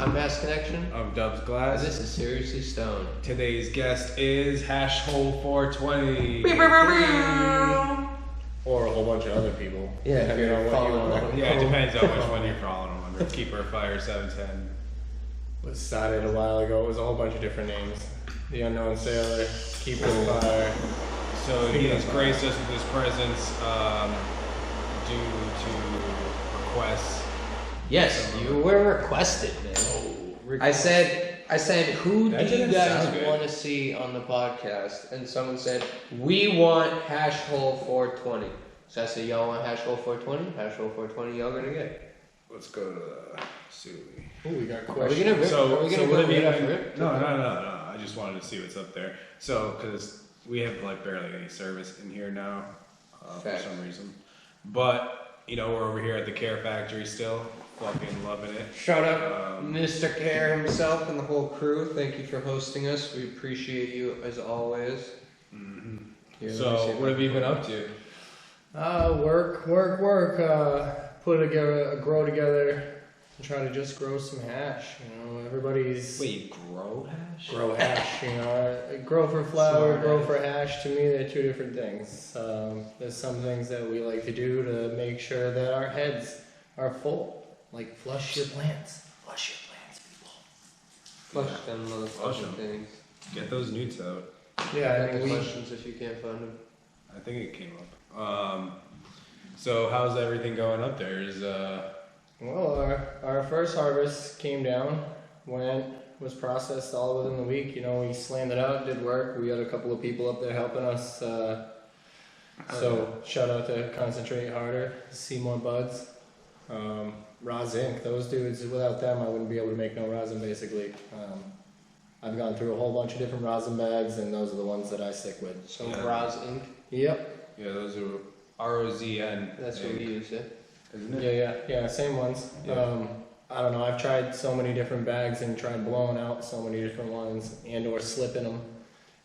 I'm Mass Connection. I'm Dubz Glass. And this is Seriously Stoned. Today's guest is Hashhole420. Or a whole bunch of other people. Yeah, if you're following Yeah, it depends on which one you're following them under. Keeper Fire 710. Was started a while ago. It was a whole bunch of different names. The Unknown Sailor, Keeper Fire. So he has graced us with his presence due to requests. Yes, you were requested, man. I said, who do you guys want to see on the podcast? And someone said, we want Hashhole420. So I said, y'all want Hashhole420? Hashhole420, y'all gonna get. Let's go to the Suey. Oh, we got Are we questions. gonna rip? So are we gonna what go have you right been? after it? No. I just wanted to see what's up there. So, because we have like barely any service in here now for some reason. But, you know, we're over here at the Care Factory still. Fucking loving it. Shout out Mr. Care himself and the whole crew. Thank you for hosting us. We appreciate you as always. Mm-hmm. Here, So, what have you been up to? Work. Put a grow together and try to just grow some hash. You know, everybody's. Wait, you grow hash? Grow hash, you know. Grow for flour, grow for hash. To me, they're two different things. There's some things that we like to do to make sure that our heads are full. Like flush your plants. Flush your plants, people. Flush them motherfucking things. Get those newts out. Yeah, Any questions if you can't find them? I think it came up. So how's everything going up there? Well, our first harvest came down, was processed all within the week. You know, we slammed it out, did work. We had a couple of people up there helping us. So shout out to Concentrate Harder, See More Buds, Roz Inc. Those dudes, without them, I wouldn't be able to make no rosin basically. I've gone through a whole bunch of different rosin bags, and those are the ones that I stick with. So Roz Inc. Yep. Yeah, those are ROZN. That's what we use, yeah. Isn't it? Yeah, same ones. Yeah. I don't know, I've tried so many different bags and tried blowing out so many different ones and or slipping them.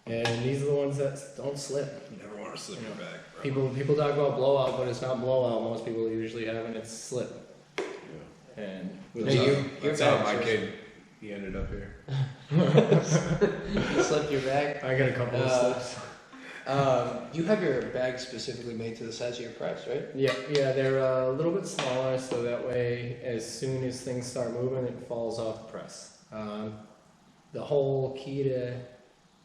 And these are the ones that don't slip. You never want to slip your bag, bro. People talk about blowout, but it's not blowout. Most people usually have it, it's slip. Yeah. And That's how my kid, he ended up here. You slipped your bag? I got a couple of slips. You have your bag specifically made to the size of your press, right? Yeah, they're a little bit smaller, so that way, as soon as things start moving, it falls off the press. The whole key to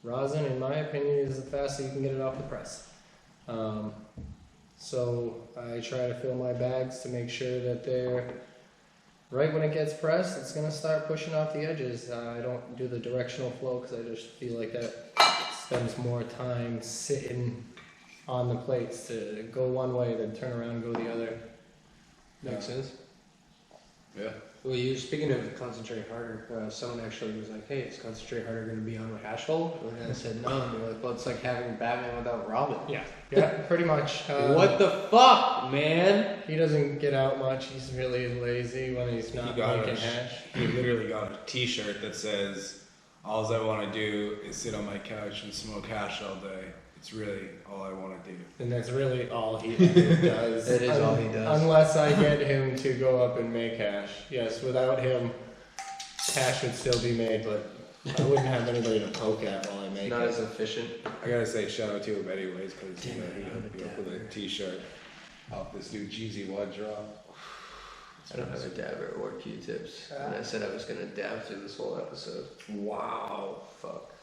rosin, in my opinion, is the faster you can get it off the press. So I try to fill my bags to make sure that they're right when it gets pressed. It's gonna start pushing off the edges. I don't do the directional flow because I just feel like that spends more time sitting on the plates to go one way, then turn around and go the other. Makes sense. Yeah. Well, speaking of Concentrate Harder, someone actually was like, hey, is Concentrate Harder going to be on with Hashhole? And I said no. And they're like, well, it's like having Batman without Robin. Yeah, pretty much. What the fuck, man? He doesn't get out much. He's really lazy when he's not making hash. He literally got a t-shirt that says, all I want to do is sit on my couch and smoke hash all day. It's really all I want to do. And that's really all he ever does. It is all he does. Unless I get him to go up and make hash. Yes, without him, hash would still be made, but I wouldn't have anybody to poke at while I make Not it. as efficient. I gotta say shout out to him anyways, because he hooked me up with a t-shirt off this new Jeezy One drop. I don't have a dabber or Q-tips. And I said I was going to dab through this whole episode. Wow. Fuck.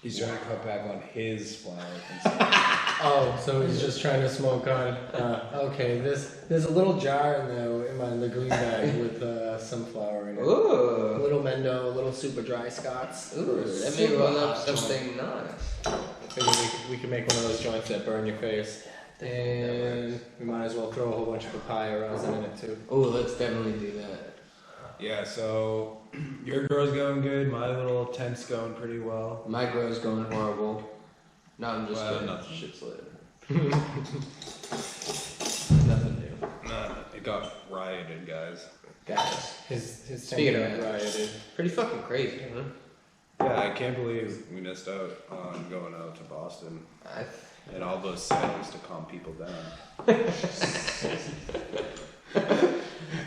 He's trying to cut back on his flower. Oh, so he's just trying to smoke on. Okay, there's a little jar in the green bag with some flour in it. Ooh. A little Mendo, a little super dry Scots. Ooh, that may roll up something nice. Figured we could make one of those joints that burn your face. And we might as well throw a whole bunch of papaya rosin in it too. Oh, let's definitely do that. Yeah, so your grow's going good. My little tent's going pretty well. My grow's going horrible. No, I'm just kidding. Nothing. Shit's lit. Nothing new. Nah, it got rioted, guys. Guys, His speaking of tent got rioted. pretty fucking crazy, huh? Yeah, I can't believe we missed out on going out to Boston I and all those sales to calm people down.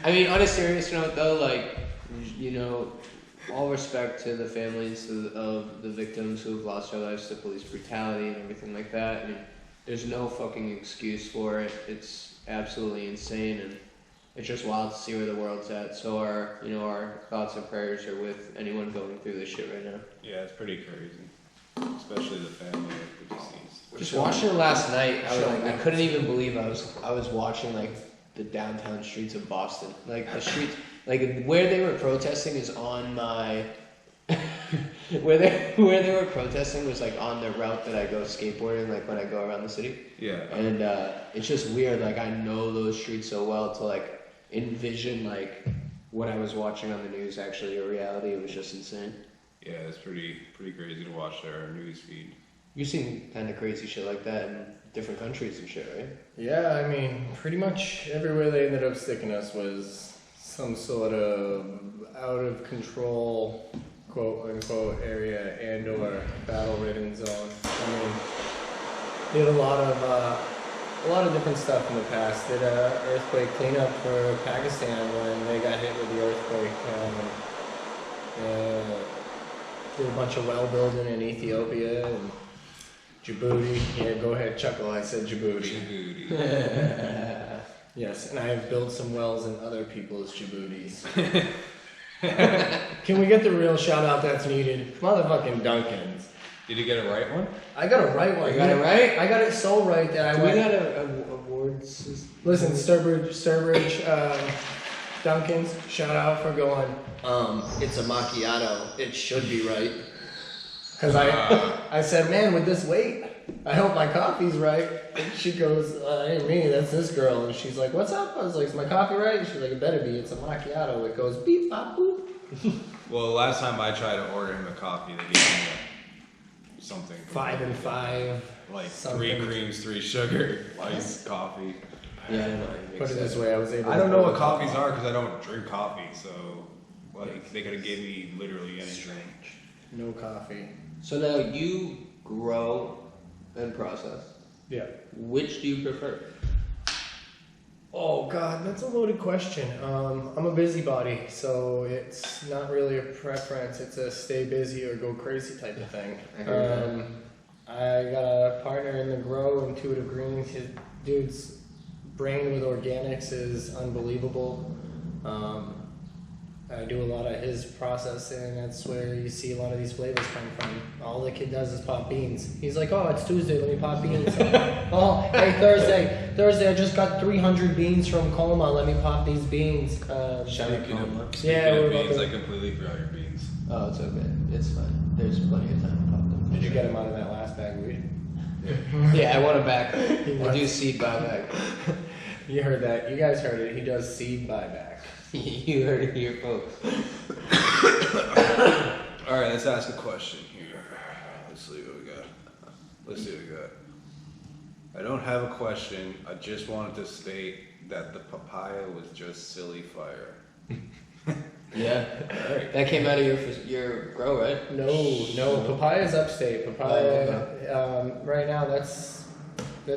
I mean, on a serious note, though, like, you know, all respect to the families of the victims who have lost their lives to police brutality and everything like that. I mean, there's no fucking excuse for it. It's absolutely insane, and it's just wild to see where the world's at. So our thoughts and prayers are with anyone going through this shit right now. Yeah, it's pretty crazy, especially the family of the deceased. Just watching it last night, I couldn't even believe I was watching like the downtown streets of Boston, like the streets, like where they were protesting is on my. where they were protesting was like on the route that I go skateboarding, like when I go around the city. Yeah. And it's just weird, like I know those streets so well to like envision like what I was watching on the news actually a reality. It was just insane. Yeah, it's pretty crazy to watch their news feed. You've seen kind of crazy shit like that in different countries and shit, right? Yeah, I mean, pretty much everywhere they ended up sticking us was some sort of out of control, quote unquote, area and or battle-ridden zone. I mean, did a lot of different stuff in the past. Did a earthquake cleanup for Pakistan when they got hit with the earthquake. Did a bunch of well building in Ethiopia and Djibouti. Yeah, go ahead, chuckle. I said Djibouti. Yes, and I have built some wells in other people's Djiboutis. Can we get the real shout out that's needed? Motherfucking Duncan's. Did you get a right one? I got a right one. You got it right? I got it so right that We got a awards. Listen, Sturbridge, Duncan's, shout out for going, it's a macchiato. It should be right. Because I said, man, with this weight, I hope my coffee's right. And she goes, I didn't mean it, that's this girl. And she's like, what's up? I was like, is my coffee right? And she's like, it better be. It's a macchiato. It goes beep, bop, boop. Well, the last time I tried to order him a coffee, they gave me something. 5 and 5. Like something. 3 creams, 3 sugar, iced coffee. Yeah, I know. Put it this way, I was able I to don't know order what coffees are because I don't drink coffee, so like they could have gave me literally anything. no coffee. So now you grow and process. Yeah. Which do you prefer? Oh God, that's a loaded question. I'm a busybody, so it's not really a preference. It's a stay busy or go crazy type of thing. I heard I got a partner in the grow, Intuitive Greens. His dude's brain with organics is unbelievable. I do a lot of his processing, and that's where you see a lot of these flavors come from. All the kid does is pop beans. He's like, oh, it's Tuesday, let me pop beans. Oh, hey, Thursday, I just got 300 beans from Colma, let me pop these beans. Shout out Colma. Yeah, we're about beans. to- I completely forgot your beans. Oh, it's okay. It's fine. There's plenty of time to pop them. Did you get him out of that last bag of weed? Yeah, I want it back. I do seed buyback. You heard that. You guys heard it. He does seed buyback. You heard it here, folks. All right, let's ask a question here. Let's see what we got. I don't have a question. I just wanted to state that the papaya was just silly fire. Yeah. That came out of your grow, right? No. Papaya's upstate. Papaya. Right now, that's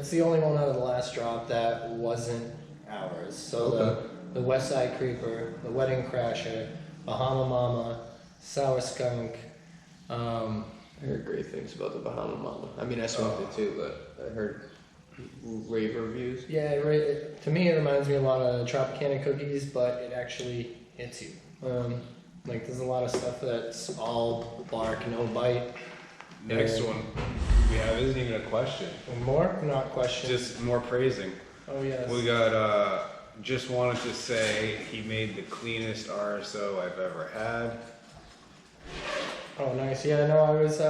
the only one out of the last drop that wasn't ours. So the West Side Creeper, the Wedding Crasher, Bahama Mama, Sour Skunk. I heard great things about the Bahama Mama. I mean, I smoked it too, but I heard rave reviews. Yeah, to me it reminds me a lot of Tropicana cookies, but it actually hits you. Like there's a lot of stuff that's all bark, no bite. Next one we have isn't even a question. More? Not question. Just more praising. Oh yes. We got just wanted to say he made the cleanest RSO I've ever had. Oh nice. Yeah, no, I was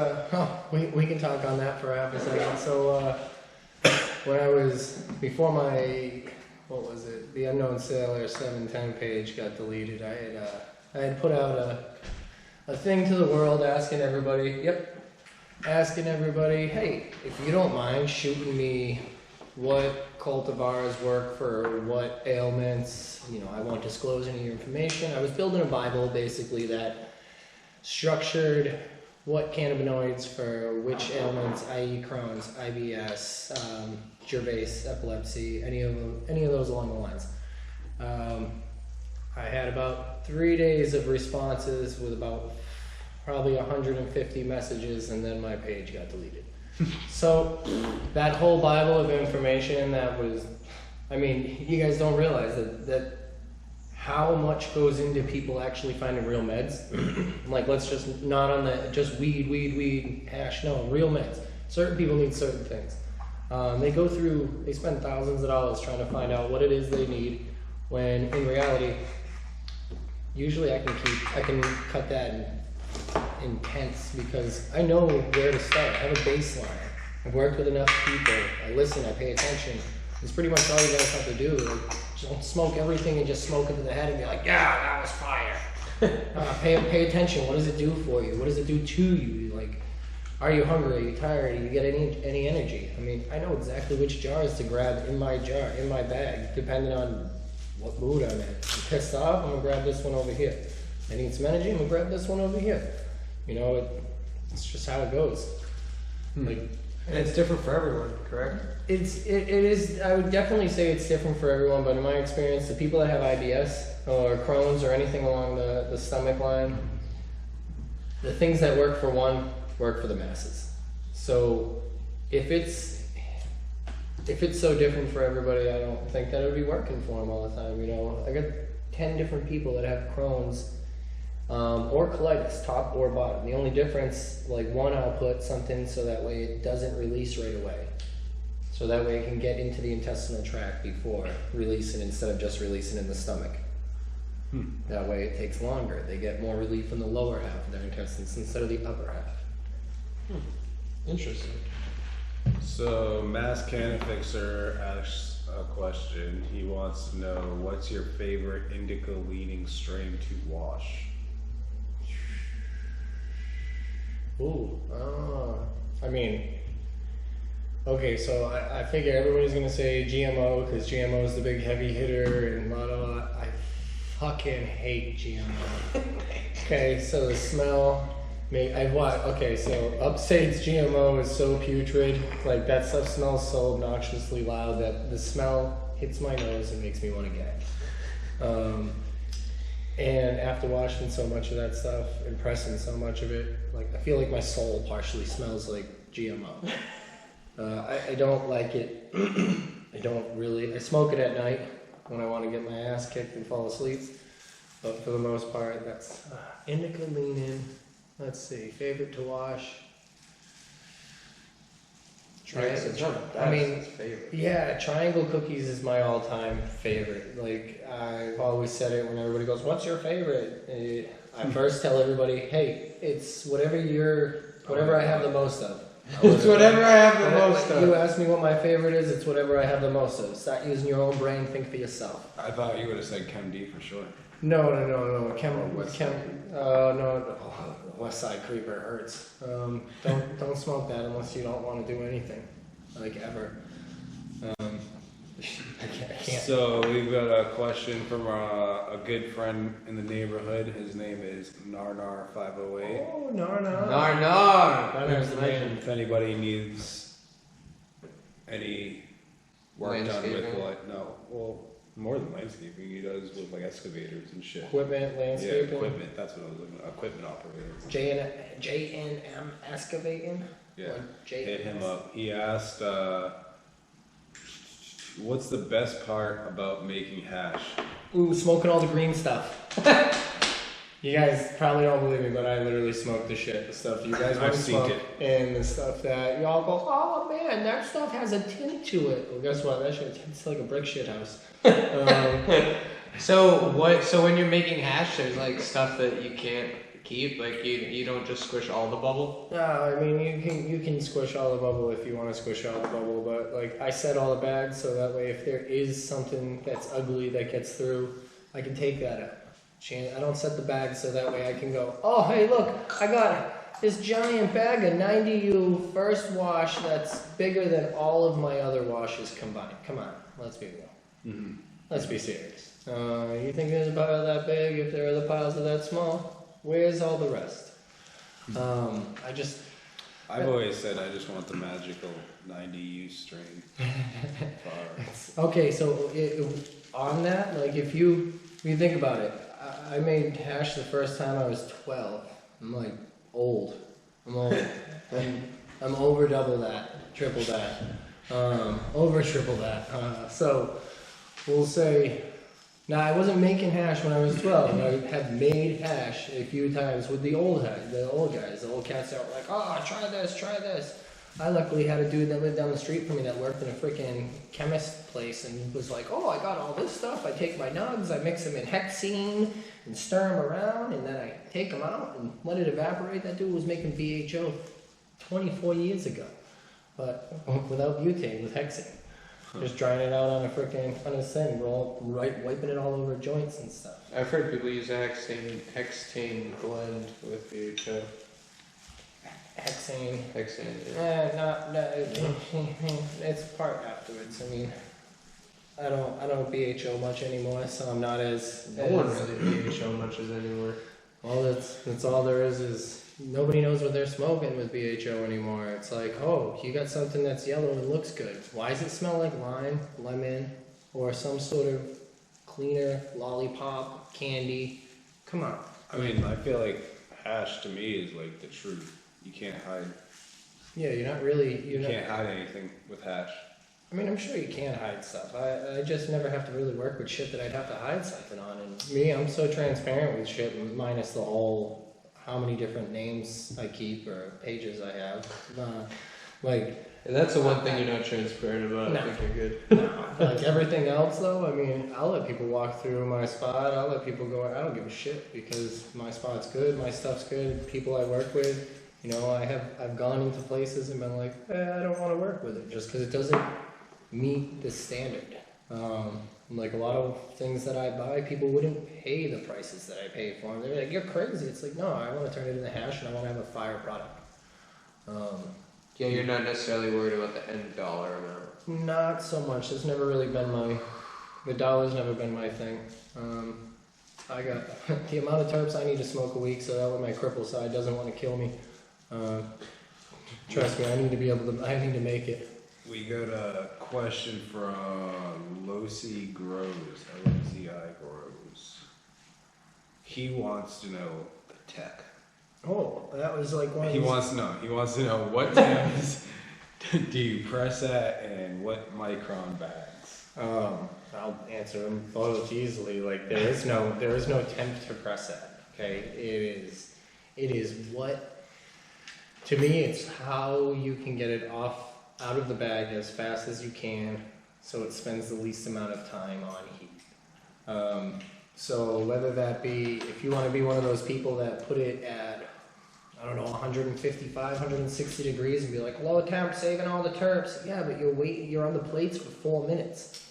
we can talk on that for half a second. So when I was before my the Unknown Sailor 710 page got deleted, I had put out a thing to the world asking everybody, hey, if you don't mind shooting me what cultivars work for what ailments, I won't disclose any of your information. I was building a Bible basically that structured what cannabinoids for which ailments, i.e. Crohn's, IBS, Gervais, epilepsy, any of those along the lines. I had about 3 days of responses with about probably 150 messages, and then my page got deleted. So that whole Bible of information that was, I mean, you guys don't realize that how much goes into people actually finding real meds. Like, let's just not on the just weed, hash. No, real meds. Certain people need certain things. They spend thousands of dollars trying to find out what it is they need, when in reality, usually I can cut that in tenths, because I know where to start. I have a baseline. I've worked with enough people. I listen, I pay attention. It's pretty much all you guys have to do. Like, don't smoke everything and just smoke it to the head and be like, yeah, that was fire. Pay attention. What does it do for you? What does it do to you? Like, are you hungry? Are you tired? Do you get any energy? I mean, I know exactly which jars to grab in my bag, depending on what mood I'm in. I'm pissed off, I'm gonna grab this one over here. I need some energy, I'm gonna grab this one over here. You know, it's just how it goes. Like, and it's different for everyone, correct? It is. I would definitely say it's different for everyone, but in my experience, the people that have IBS or Crohn's or anything along the stomach line, the things that work for one work for the masses. So if it's so different for everybody, I don't think that it would be working for them all the time. You know, I got 10 different people that have Crohn's or colitis, top or bottom. The only difference, like, one, I'll put something so that way it doesn't release right away. So that way it can get into the intestinal tract before releasing, instead of just releasing in the stomach. That way it takes longer. They get more relief in the lower half of their intestines instead of the upper half. Interesting. So Mass Canna Fixer asks a question. He wants to know, what's your favorite indica leaning strain to wash? Ooh, I mean, okay, so I figure everybody's gonna say GMO, because GMO is the big heavy hitter and blah, blah, blah. I fucking hate GMO. Okay, so the smell, okay, so Upstate's GMO is so putrid. Like, that stuff smells so obnoxiously loud that the smell hits my nose and makes me want to gag. And after washing so much of that stuff and pressing so much of it, like, I feel like my soul partially smells like GMO. I don't like it. I smoke it at night when I want to get my ass kicked and fall asleep. But for the most part, that's indica lean-in. Let's see, favorite to wash. Triangle cookies is my all-time favorite. Like, I've always said it when everybody goes, "What's your favorite?" I first tell everybody, "Hey, it's whatever I have the most of." It's whatever I have the most of. You ask me what my favorite is, it's whatever I have the most of. Start using your own brain, think for yourself. I thought you would have said Chem D for sure. No. West Side Creeper hurts. Don't smoke that unless you don't want to do anything, like, ever. I can't. So we've got a question from a good friend in the neighborhood. His name is Narnar508. Oh, Narnar. Narnar. If anybody needs any work done with more than landscaping, he does with, like, excavators and shit. Equipment, landscaping. Yeah, equipment. That's what I was looking at. Equipment operator. JNM excavating. Yeah. Hit him up. He asked, what's the best part about making hash? Ooh, smoking all the green stuff. You guys probably don't believe me, but I literally smoke the shit. The stuff you guys want to smoke, and the stuff that y'all go, "Oh man, that stuff has a tint to it." Well, guess what? That shit tastes like a brick shit house. So when you're making hash, there's, like, stuff that you can't keep. Like, you don't just squish all the bubble. No, I mean, you can squish all the bubble if you want to squish all the bubble, but, like, I set all the bags so that way if there is something that's ugly that gets through, I can take that out. I don't set the bag so that way I can go, "Oh, hey, look, I got this giant bag of 90U first wash that's bigger than all of my other washes combined." Come on, let's be real. Mm-hmm. Let's be serious. You think there's a pile that big if there are other piles that small? Where's all the rest? I've always said I just want the magical 90U strain. Okay, so on that, like if you think about it, I made hash the first time I was 12. I'm like old. I'm old. I'm over double that, triple that, over triple that. So we'll say, now I wasn't making hash when I was 12. I have made hash a few times with the old guys, the old cats that were like, oh, try this. I luckily had a dude that lived down the street from me that worked in a freaking chemist place and was like, oh, I got all this stuff. I take my nugs, I mix them in hexene and stir them around, and then I take them out and let it evaporate. That dude was making BHO 24 years ago, but without butane, with hexane. Just drying it out on a freaking, on his thing, wiping it all over joints and stuff. I've heard people use a hexane blend with BHO. Hexane. Yeah. It's part afterwards. I mean, I don't BHO much anymore, so I'm not as. No one really BHO much as anymore. All that's all there is nobody knows what they're smoking with BHO anymore. It's like, oh, you got something that's yellow and looks good. Why does it smell like lime, lemon, or some sort of cleaner lollipop, candy? Come on. I mean, I feel like hash to me is like the truth. You can't hide. Yeah, you're not really. You can't hide anything with hash. I mean, I'm sure you can hide stuff. I just never have to really work with shit that I'd have to hide something on. And me, I'm so transparent with shit, minus the whole how many different names I keep or pages I have. And that's the one thing you're not transparent about. No. I think you're good. No. Like everything else, though, I mean, I'll let people walk through my spot. I'll let people go. I don't give a shit because my spot's good, my stuff's good. People I work with. You know, I've gone into places and been like, I don't want to work with it just because it doesn't meet the standard. Like a lot of things that I buy, people wouldn't pay the prices that I pay for them. They're like, you're crazy. It's like, no, I want to turn it into hash and I want to have a fire product. Yeah, you're not necessarily worried about the end dollar amount. Not so much. It's never really been the dollar's never been my thing. I got the amount of terps I need to smoke a week so that way my cripple side doesn't want to kill me. Trust me, I need to make it. We got a question from Loci Grows, L-O-C-I Grows. He wants to know the tech. Oh, that was like one of He wants to know what temps do you press at and what micron bags? I'll answer them both easily. Like there is no temp to press at. Okay, it is what. To me, it's how you can get it out of the bag as fast as you can, so it spends the least amount of time on heat. So whether that be, if you want to be one of those people that put it at, I don't know, 155, 160 degrees and be like, low temp, saving all the terps. Yeah, but you're on the plates for 4 minutes.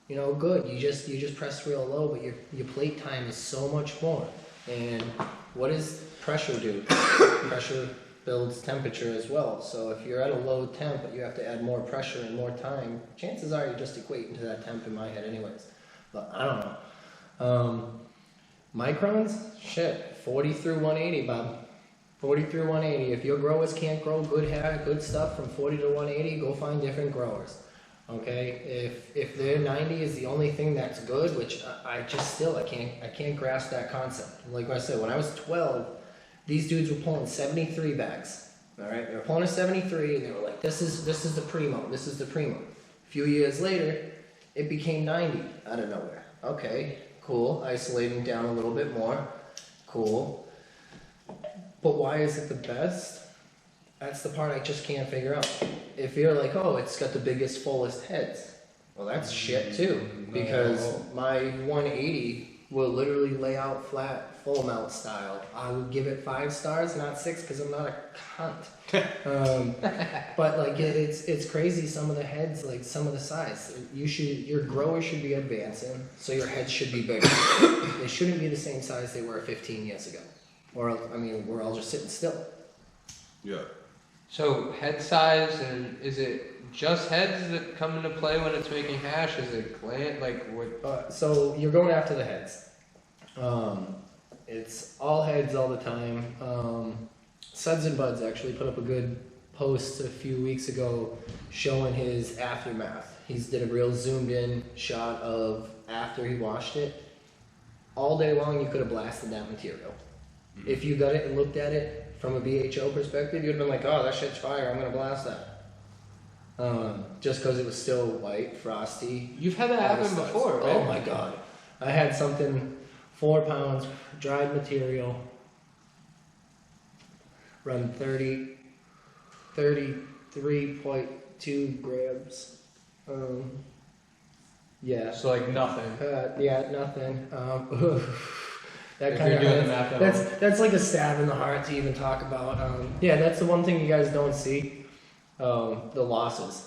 You know, good. You just press real low, but your plate time is so much more. And what does pressure do? Pressure builds temperature as well. So if you're at a low temp, but you have to add more pressure and more time, chances are you're just equating to that temp in my head anyways. But I don't know. Microns? Shit. 40 through 180, Bob. 40 through 180. If your growers can't grow good stuff from 40 to 180, go find different growers. Okay? If their 90 is the only thing that's good, which I can't grasp that concept. Like I said, when I was 12, these dudes were pulling 73 bags. All right, they were pulling a 73, and they were like, "This is the primo. This is the primo." A few years later, it became 90 out of nowhere. Okay, cool. Isolating down a little bit more. Cool. But why is it the best? That's the part I just can't figure out. If you're like, "Oh, it's got the biggest, fullest heads," well, that's shit too. Because my 180 will literally lay out flat, full melt style. I would give it 5 stars, not 6, because I'm not a cunt. But like it's crazy. Some of the heads, like some of the size, your growers should be advancing, so your heads should be bigger. They shouldn't be the same size they were 15 years ago. Or I mean, we're all just sitting still. Yeah. So head size, and is it just heads that come into play when it's making hash? Is it gland? Like what? So you're going after the heads. It's all heads all the time. Suds and Buds actually put up a good post a few weeks ago showing his aftermath. He's did a real zoomed in shot of after he washed it. All day long, you could have blasted that material. Mm-hmm. If you got it and looked at it from a BHO perspective, you'd have been like, oh, that shit's fire, I'm going to blast that. Just because it was still white, frosty. You've had that happen before, right? Oh my God. I had something, 4 pounds, dried material, run 33.2 grams. Yeah. So like nothing. Yeah, nothing. That If kind you're of doing the math at all. that's like a stab in the heart to even talk about. Yeah, that's the one thing you guys don't see. The losses.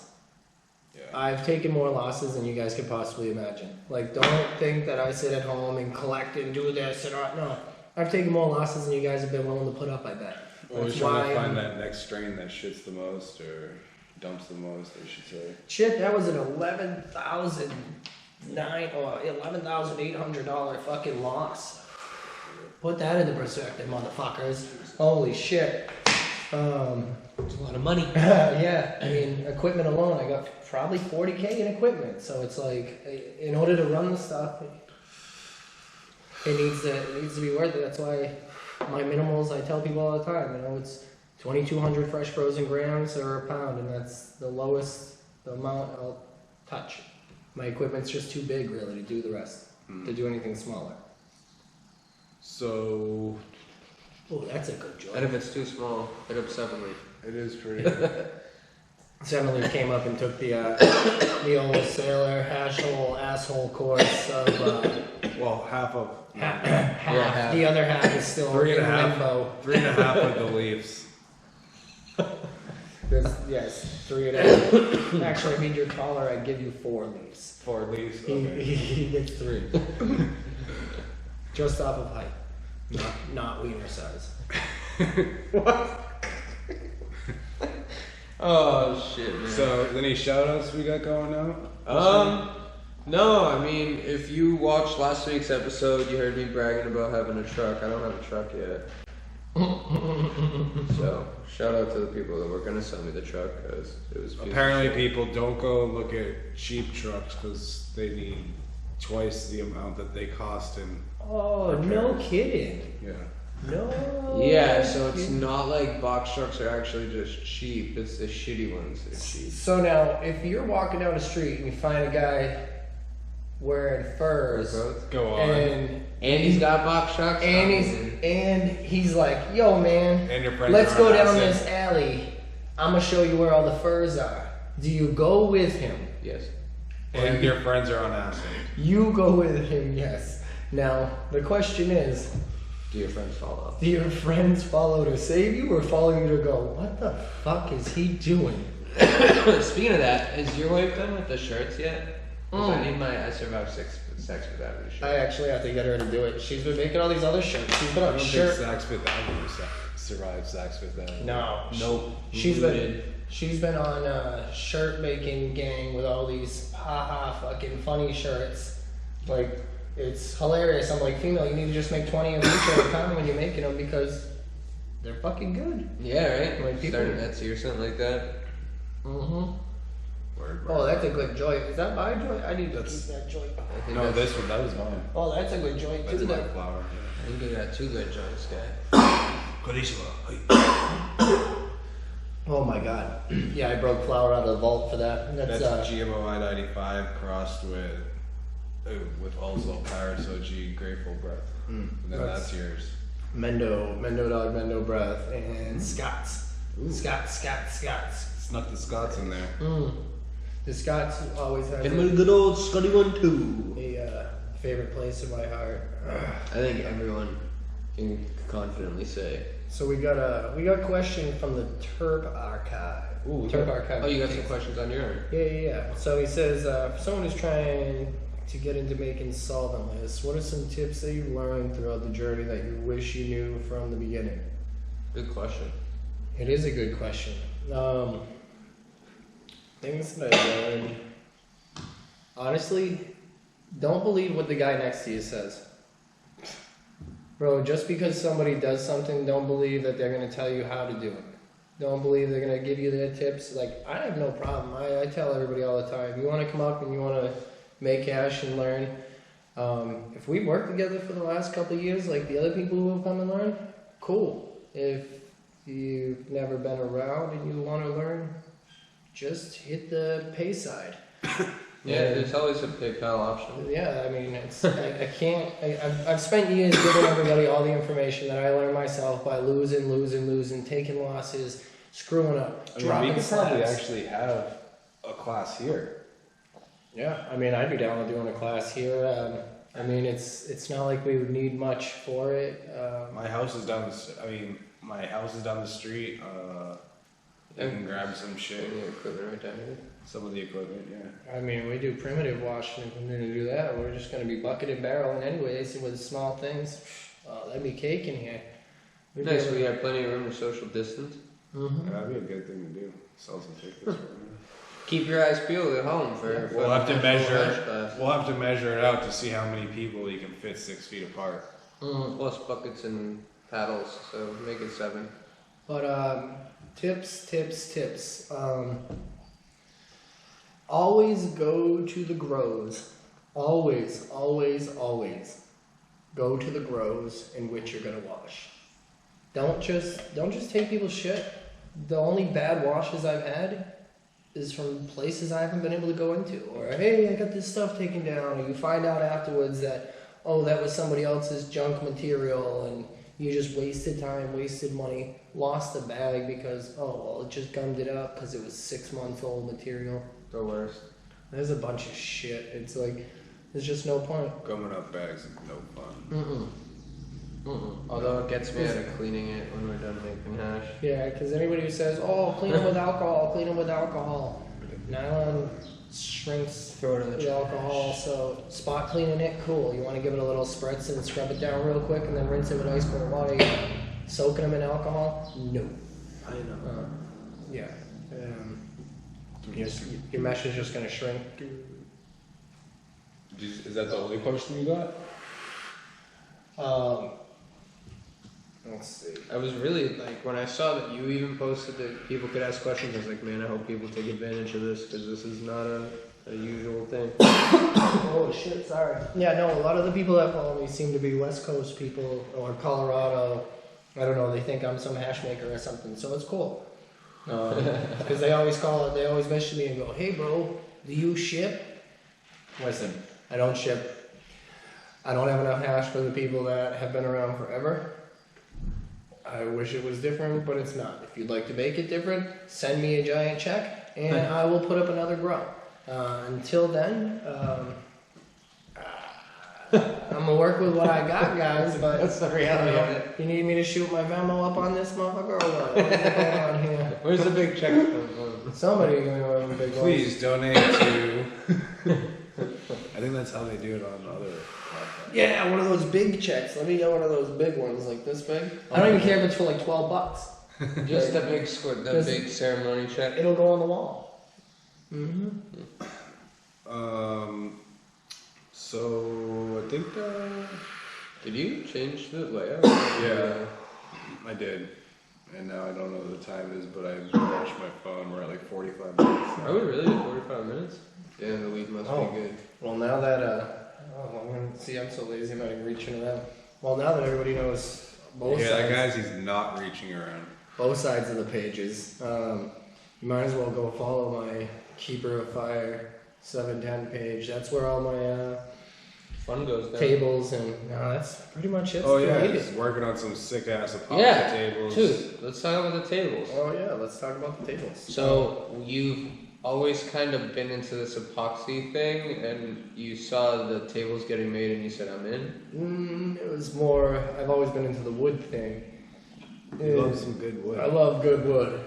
Yeah. I've taken more losses than you guys could possibly imagine. Like, don't think that I sit at home and collect and do this and no. I've taken more losses than you guys have been willing to put up, I bet. Well, we're trying to find that next strain that shits the most or dumps the most, I should say. Shit, that was an $11,800 fucking loss. Put that into perspective, motherfuckers. Holy shit. It's a lot of money. Yeah, I mean, equipment alone, I got probably $40K in equipment. So it's like, in order to run the stuff, it needs to be worth it. That's why my minimals, I tell people all the time, it's 2,200 fresh frozen grams or a pound, and that's the lowest amount I'll touch. My equipment's just too big, really, to do the rest, to do anything smaller. So... Oh, that's a good joke. And if it's too small, hit up 7-Leaf. It is pretty... 7-Leaf came up and took the old sailor Hashhole asshole course of... well, half of... half. half. The other half is still in limbo. 3.5 with the leaves. Yes, 3.5. Actually, I mean, you're taller, I'd give you 4 leaves. 4 leaves? Okay. He gets 3. Just off of height. Not wiener size. What? Oh shit, man. So, any shout outs we got going now? No, I mean, if you watched last week's episode, you heard me bragging about having a truck. I don't have a truck yet. So, shout out to the people that were going to sell me the truck, because it was beautiful. Apparently people don't go look at cheap trucks because they need twice the amount that they cost in. Oh, no kidding. Yeah. No. Yeah, so it's not like box trucks are actually just cheap. It's the shitty ones that are cheap. So now, if you're walking down the street and you find a guy wearing furs, Go on. And he's got box trucks. and he's like, "Yo, man, And your friends let's are go on down acid. this alley. I'm gonna show you where all the furs are." Do you go with him? Yes. And your friends are on acid. You go with him, yes. Now the question is, Do your friends follow? do your friends follow to save you, or follow you to go, "What the fuck is he doing?" Speaking of that, is your wife done with the shirts yet? 'Cause I need my I Survived Sex Without You shirt. I actually have to get her to do it. She's been making all these other shirts. She's been I on don't shirt. think Sax With Alvin survived Sax With Alvin. No. Nope. She's been on a shirt making gang with all these haha fucking funny shirts. Like, it's hilarious. I'm like, female, you need to just make 20 of each at a time when you're making them, because they're fucking good. Yeah, right? Like people- Start an Etsy or something like that. Mm-hmm. Word. Oh, that's a good joint. Is that my joint? I need to That's- keep that joint. I think No, that's- this one, that was mine. Oh, that's a good joint That's too. my Then. flower. I think you got 2 good joints, guy. Oh my god. Yeah, I broke flour out of the vault for that. That's GMO I-95 crossed with also Paris OG Grateful Breath. And then that's yours. Mendo Dog, Mendo Breath, and Scott's. Scott's. Snuck the Scots in there. The Scott's always has And my good old Scotty 1-2. a favorite place in my heart. I think everyone can confidently say. So we got a question from the Terp Archive. Ooh, Terp Archive. Oh, you got some questions on your own. Yeah. So he says, for someone who's trying to get into making solvent lists, what are some tips that you learned throughout the journey that you wish you knew from the beginning? Good question. It is a good question. Things that I learned. Honestly, don't believe what the guy next to you says. Bro, just because somebody does something, don't believe that they're going to tell you how to do it. don't believe they're gonna give you their tips. Like, I have no problem. I tell everybody all the time, you want to come up and you want to make cash and learn. If we worked together for the last couple of years, like the other people who have come and learned, cool. If you've never been around and you want to learn, just hit the pay side. Yeah, there's always a PayPal option. Yeah, I mean, it's I can't. I've spent years giving everybody all the information that I learned myself by losing, taking losses, screwing up, dropping we could slabs. probably actually have a class here. Yeah, I mean, I'd be down with doing a class here. I mean, it's not like we would need much for it. My house is down. My house is down the street. You can grab some shit. The equipment right down here. Some of the equipment, yeah. I mean, we do primitive washing. If we're going to do that, we're just going to be bucket and barreling anyways with small things. That'd be cake in here. Nice, we have plenty of room to social distance. Mm-hmm. That'd be a good thing to do. Sell some tickets. Keep your eyes peeled at home for. We'll have to measure. We'll have to measure it out to see how many people you can fit 6 feet apart. Plus buckets and paddles, so make it 7. But tips. Always go to the grows. Always go to the grows in which you're gonna wash. Don't just take people's shit. The only bad washes I've had is from places I haven't been able to go into. Or, hey, I got this stuff taken down. Or you find out afterwards that, oh, that was somebody else's junk material and you just wasted time, wasted money, lost the bag because, oh, well, it just gummed it up because it was 6-month-old material. The worst. There's a bunch of shit. It's like, there's just no point. Gumming up bags is no fun. Although it gets me out of cleaning it when we're done making hash. Yeah, because anybody who says, oh, clean them with alcohol. Nylon shrinks Throw it in the alcohol, so spot cleaning it, cool. You want to give it a little spritz and scrub it down real quick and then rinse it with ice cold water. Soaking them in alcohol? No. I know. Yeah. Your mesh is just going to shrink. Is that the only question you got? Let's see. I was really, like, when I saw that you even posted that people could ask questions, I was like, man, I hope people take advantage of this, because this is not a usual thing. Oh, shit, sorry. Yeah, no, a lot of the people that follow me seem to be West Coast people, or Colorado. I don't know, they think I'm some hash maker or something, so it's cool. Because they always message me and go, hey, bro, do you ship? Listen, I don't ship. I don't have enough hash for the people that have been around forever. I wish it was different, but it's not. If you'd like to make it different, send me a giant check, and I will put up another grow. Until then, I'm gonna work with what I got, guys. But that's the reality of it. You need me to shoot my Venmo up on this motherfucker, or what? What's going on here? Where's the big check come from? Somebody give me one of them big ones. Please donate to. I think that's how they do it on other podcasts. Yeah, one of those big checks. Let me get one of those big ones, like this big. I don't even care if it's for like $12. Just a big squid, that big ceremony check. It'll go on the wall. So I think. Did you change the layout? Yeah, I did. And now I don't know what the time is, but I watched my phone. We're at like 45 minutes. Are we really at 45 minutes? Damn, the weed must be good. Well, now that I'm so lazy, I'm not even reaching to them. Well, now that everybody knows both sides. Yeah, that guy's he's not reaching around. Both sides of the pages. You might as well go follow my Keeper of Fire 710 page. That's where all my fun goes down. Tables and that's pretty much it. Oh yeah, he's working on some sick ass epoxy tables. Dude, let's talk about the tables. Oh yeah, let's talk about the tables. So you've always kind of been into this epoxy thing, and you saw the tables getting made, and you said, "I'm in." It was more. I've always been into the wood thing. You love some good wood. I love good wood.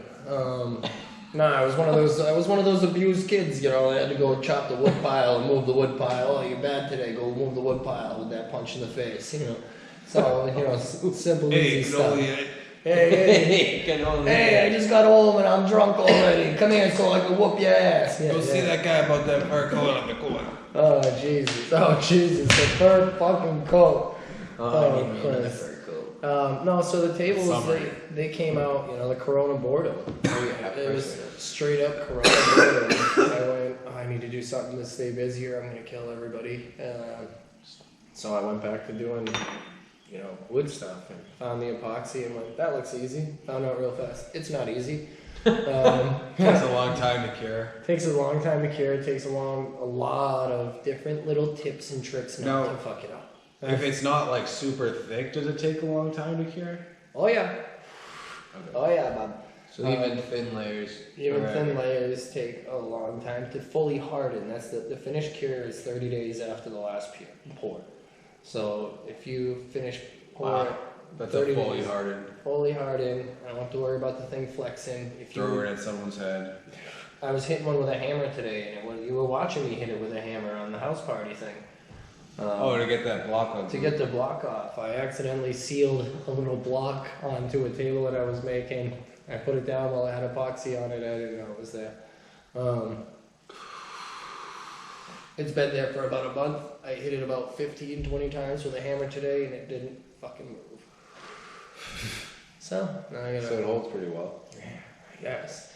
I was one of those abused kids, you know. They had to go chop the wood pile and move the wood pile. Oh, you're bad today. Go move the wood pile with that punch in the face, you know. So simple, easy stuff. Hey, I just got home and I'm drunk already. Come here so I can whoop your ass. Go see that guy about that fur coat on the corner. Oh Jesus, the fur fucking coat. Oh, Chris. No, so the tables, they came out, you know, the Corona boredom. It was straight up Corona boredom. I went, I need to do something to stay busy or I'm going to kill everybody. So I went back to doing, you know, wood stuff and found the epoxy and went, that looks easy. Found out real fast. It's not easy. Takes a long time to cure. Takes a long time to cure. It takes a lot of different little tips and tricks not to fuck it up. If it's not like super thick, does it take a long time to cure? Oh yeah. Okay. Oh yeah, Bob. So even thin layers. Thin layers take a long time to fully harden. That's the finished cure is 30 days after the last pour. So if you finish pour, that's 30 fully days, hardened. Fully hardened. I don't have to worry about the thing flexing. Throw it at someone's head. I was hitting one with a hammer today, and you were watching me hit it with a hammer on the house party thing. To get that block on. To get the block off, I accidentally sealed a little block onto a table that I was making. I put it down while I had epoxy on it. I didn't know it was there. It's been there for about a month. I hit it about 15, 20 times with a hammer today, and it didn't fucking move. So now I gotta. So it holds pretty well. Yes.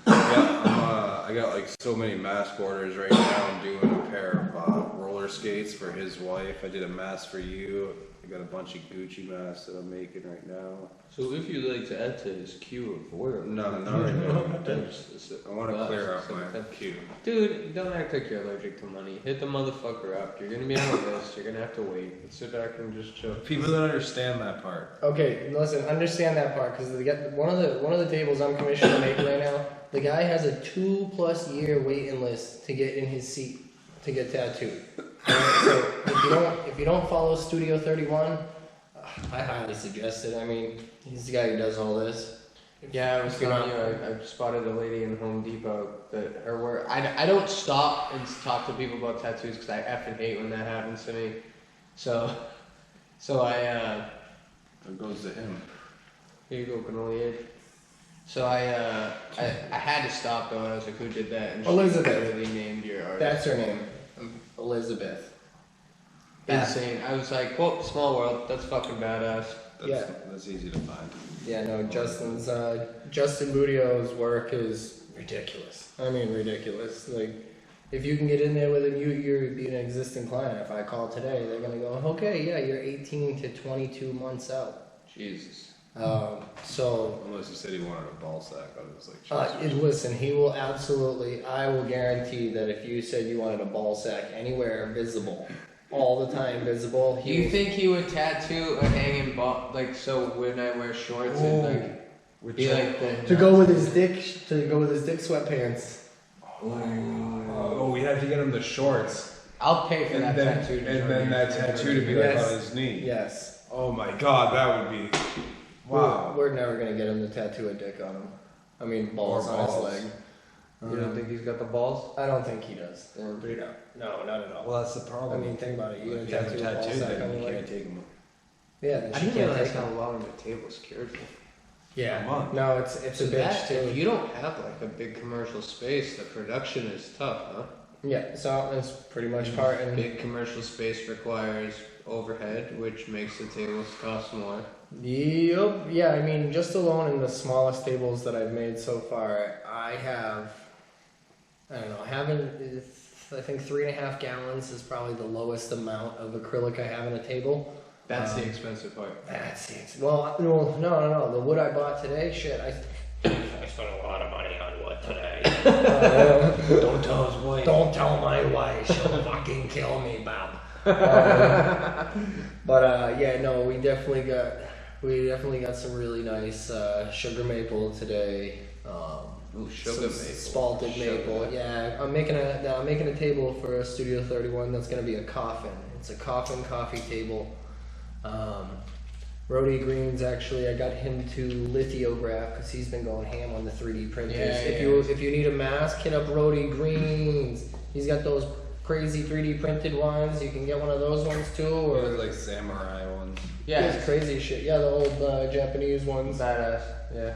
I got like so many mask orders right now. I'm doing a pair of roller skates for his wife. I did a mask for you. I got a bunch of Gucci masks that I'm making right now. So if you'd like to add to his queue of work. No, not right now. I want to clear up my queue. Dude, don't act like you're allergic to money. Hit the motherfucker up. You're gonna be on a list. You're gonna have to wait. Sit back and just chill. People don't understand that part. Okay, listen, understand that part because one of the tables I'm commissioned to make right now. The guy has a 2+ year waiting list to get in his seat to get tattooed. So if you don't follow Studio 31, I highly suggest it. I mean, he's the guy who does all this. Yeah, I was telling you, I spotted a lady in Home Depot that her work. I don't stop and talk to people about tattoos because I effing hate when that happens to me. So I. It goes to him. Here you go, cannoli egg. So I had to stop though. I was like, who did that? And Elizabeth. She literally named your artist. That's her name, Elizabeth. Insane. I was like, well, small world. That's fucking badass. That's easy to find. Yeah, no, Justin Budio's work is ridiculous. I mean, ridiculous. Like, if you can get in there with him, you're an existing client. If I call today, they're gonna go, okay, yeah, you're 18 to 22 months out. Jesus. So unless he said he wanted a ball sack, I was like, listen, he will absolutely. I will guarantee that if you said you wanted a ball sack anywhere visible, all the time visible, Do you think he would tattoo a hanging ball, like so when I wear shorts and like be like the to go with his dick sweatpants? Oh, we have to get him the shorts. I'll pay for that tattoo. And then that tattoo to be like on his knee. Yes. Oh my God, that would be. Wow. We're never gonna get him to tattoo a dick on him. I mean, balls on his leg. You don't think he's got the balls? I don't think he does. No, not at all. Well, that's the problem. I mean, think about it. If you have a tattoo, then you can't take them. Yeah, then I she didn't can't realize take how them. long the table's cured for. Yeah. A month. No, it's a bitch too. If you don't have like a big commercial space, the production is tough, huh? Yeah, so it's pretty much part in. Big commercial space requires overhead, which makes the tables cost more. Yep. Yeah, I mean, just alone in the smallest tables that I've made so far, I think 3.5 gallons is probably the lowest amount of acrylic I have in a table. That's the expensive part. Well, no. The wood I bought today, shit, I spent a lot of money on wood today. Don't tell his wife. Don't tell my wife. She'll fucking kill me, Bob. Yeah, no, we definitely got some really nice sugar maple today. Sugar maple. Spalted maple. Yeah, I'm making a table for a Studio 31 that's gonna be a coffin. It's a coffin coffee table. Rody Greens, actually, I got him to lithograph because he's been going ham on the 3D printers. If you need a mask, hit up Rody Greens. He's got those crazy 3D printed ones. You can get one of those ones too, or like samurai ones. Yeah, it's crazy shit. Yeah, the old Japanese ones. Badass. Yeah.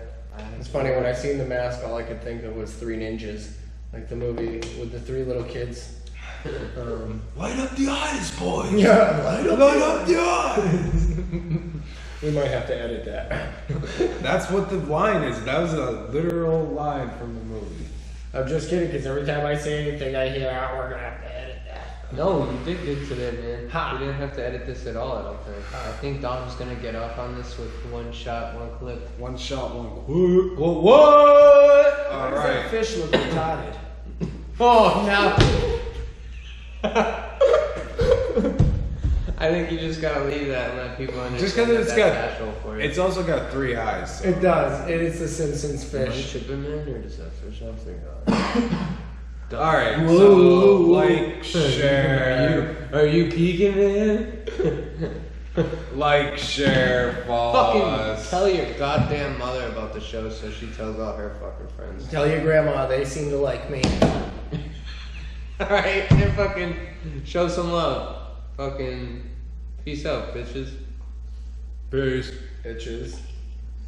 It's funny, when I seen the mask, all I could think of was Three Ninjas, like the movie with the 3 little kids. Light up the eyes, boys! Yeah, light up the eyes! We might have to edit that. That's what the line is. That was a literal line from the movie. I'm just kidding, because every time I say anything, I hear, we're gonna have to edit that. No, you did good today, man. Ha. You didn't have to edit this at all, I don't think. I think Dom's gonna get off on this with one shot, one clip. One shot, one. What? All Why does right. that fish look retarded? Oh, now. I think you just gotta leave that and let people understand. Just because it's got, casual for you. it's also got 3 eyes. So. It does. It is the Simpsons Am I fish. tripping, man, or does that fish have 3 eyes? All right. Whoa, So whoa, whoa. like, share, Are you peeking, man? like, share, follow Fucking us. tell your goddamn mother about the show so she tells all her fucking friends. Tell your grandma, they seem to like me. Alright, and fucking show some love. Fucking peace out, bitches. Peace. Bitches.